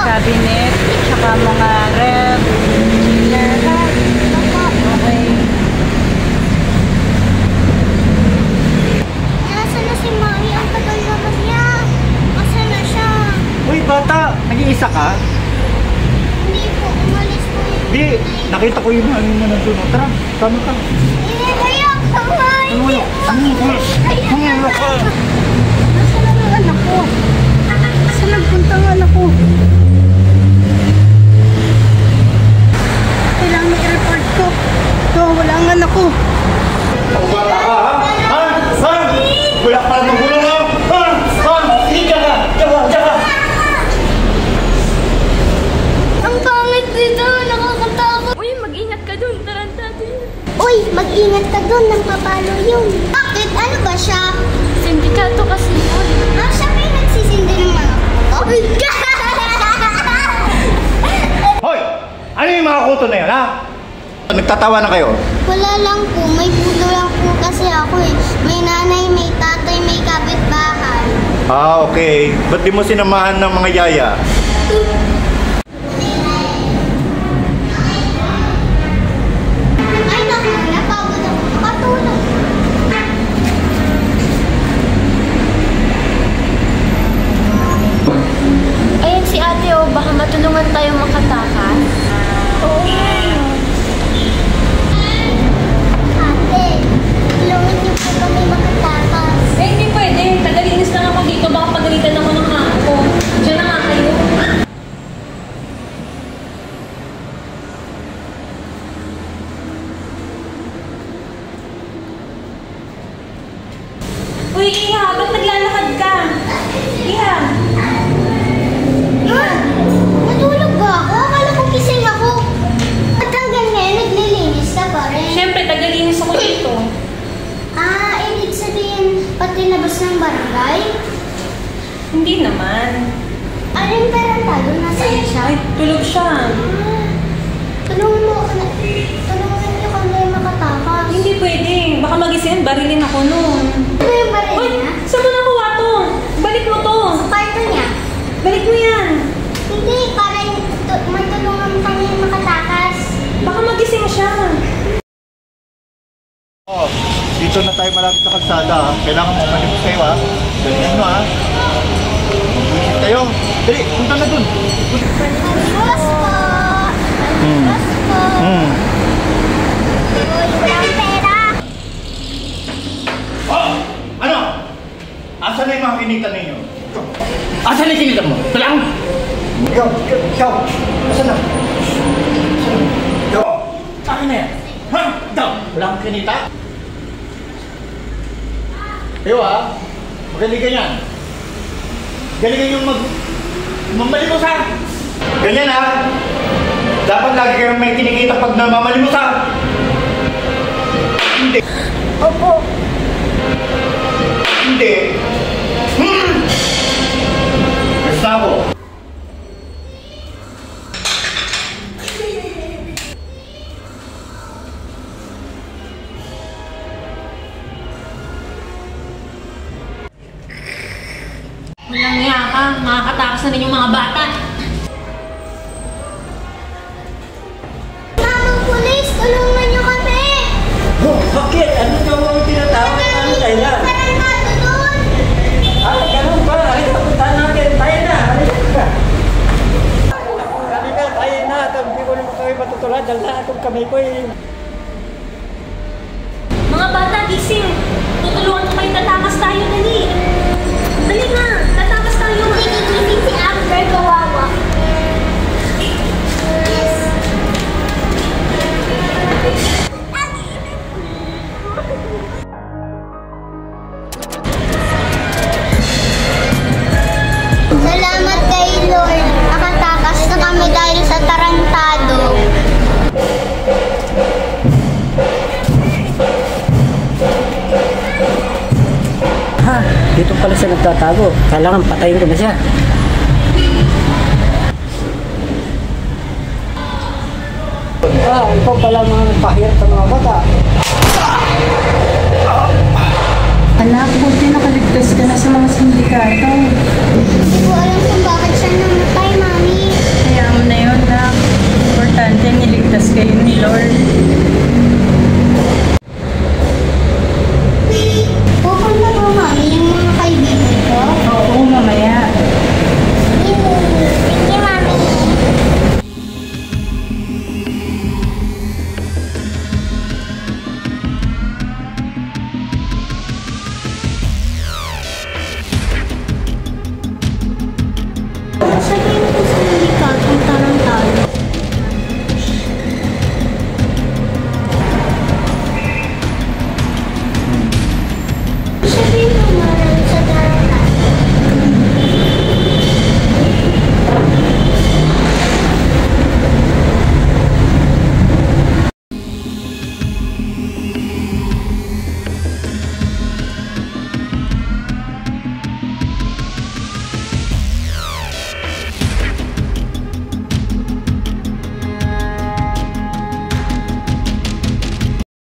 cabinet, tsaka mga ref, chiller. Okay. Nasaan na si Mami? Ang tagal naman niya. Nasaan na siya? Uy, bata! Nag-iisa ka? Hindi po, umalis po yun. Di, nakita ko yung mami mo nandun. Tara, tama ka. Ayak ka, Mami! Ano ka? Nasaan na ang anak ko? Saan nagpunta ang anak ko? Kailangan i-report ko. Ito, wala ang anak ko. Bata ka, ha? Ha? Ha? Wala pa ng gulong, ha? Ha? Ha? Hindi ka! Diyan ka! Ang pangit dito, nakakatakot. Uy, mag-ingat ka dun, tarantado yun. Uy, mag-ingat ka doon, nang papalo yun. Bakit? Ano ba siya? Sindikato kasi yun. Ah, siya ba yung nagsisindi ng mga kuto? Hoy! Ano yung mga kuto na yun, ha? Nagtatawa na kayo? Wala lang po, may puto lang po kasi ako eh. May nanay, may tatay, may kapitbahay. Ah, okay. Ba't di mo sinamahan ng mga yaya? Ay naku, napagod ako. Makatulog. Ayan si ate, oh, baka matulungan tayo makatakas. Oo. Ate, tulungan niyo po kami makatakas. Eh, hindi pwede. Tagalinis lang ako dito, baka pagalitan ako ng amo ko. Diyan na nga kayo. Uy, Iha, ba't naglalakad ka? Iha. Ha? Natulog ba ako? Akala ko gising ako. At hanggang ngayon, naglilinis ka pa rin. Siyempre, tagalinis ako dito. Ah, ibig sabihin, pati labas ng barangay? Hindi naman. Ano yung tarantado? Nasaan siya? Ay, tulog siya. Ah, tulungan mo ako na. Tulungan niyo kami makatakas. Hindi pwede. Baka magising, barilin ako noon. Ano yung baril Uy, niya? saan mo nakuha to? Balik mo to. Sa kwarto niya? Balik mo yan. Hindi, para matulungan kami makatakas. Baka magising siya. Oh, dito na tayo malapit sa kalsada, ha? Kailangan mo malimos kayo, ha? Ganyan mo, ha? Mag-visit kayo. Dali, punta na dun. Adios po! Adios po! Uy, walang pera! Oh! Ano? Asan na yung mga kinita ninyo? Asan na yung kinita mo? Ito lang! Ikaw! Asan na? Ikaw! Akin na yan! Ha? Ikaw! Wala kang kinita? Kayo, ha? Magaling ganyan. Galingan yung mamalimos, ha? Ganyan, ha? Dapat lagi kayong may kinikita pag namamalimos, ha? Hindi. Opo. Hindi. Basta ako. Walang niya ka. Makakatakas na rin yung mga bata. Mamang pulis, tulungan niyo kami! Oh, bakit? Ano daw ang tinatawag? Ano tayo? Tarantado doon! Ah, ganun ba? Halika, puntahan natin. Tayo na. Halika. Halika, tayo na. Hindi ko naman kami matutulad. Dahil na itong kamay ko eh. Mga bata, gising. Tutulungan ko kayo tatakas tayo. Dali. Dali nga. Tatakas tayo. Nagigising si Amber, kawawa. Salamat kay Lord. Nakatakas na kami dahil sa tarantado. Ha? Dito pala siya nagtatago. Kailangan patayin ko na siya. Ah, ikaw pala mga nagpahirap sa mga bata.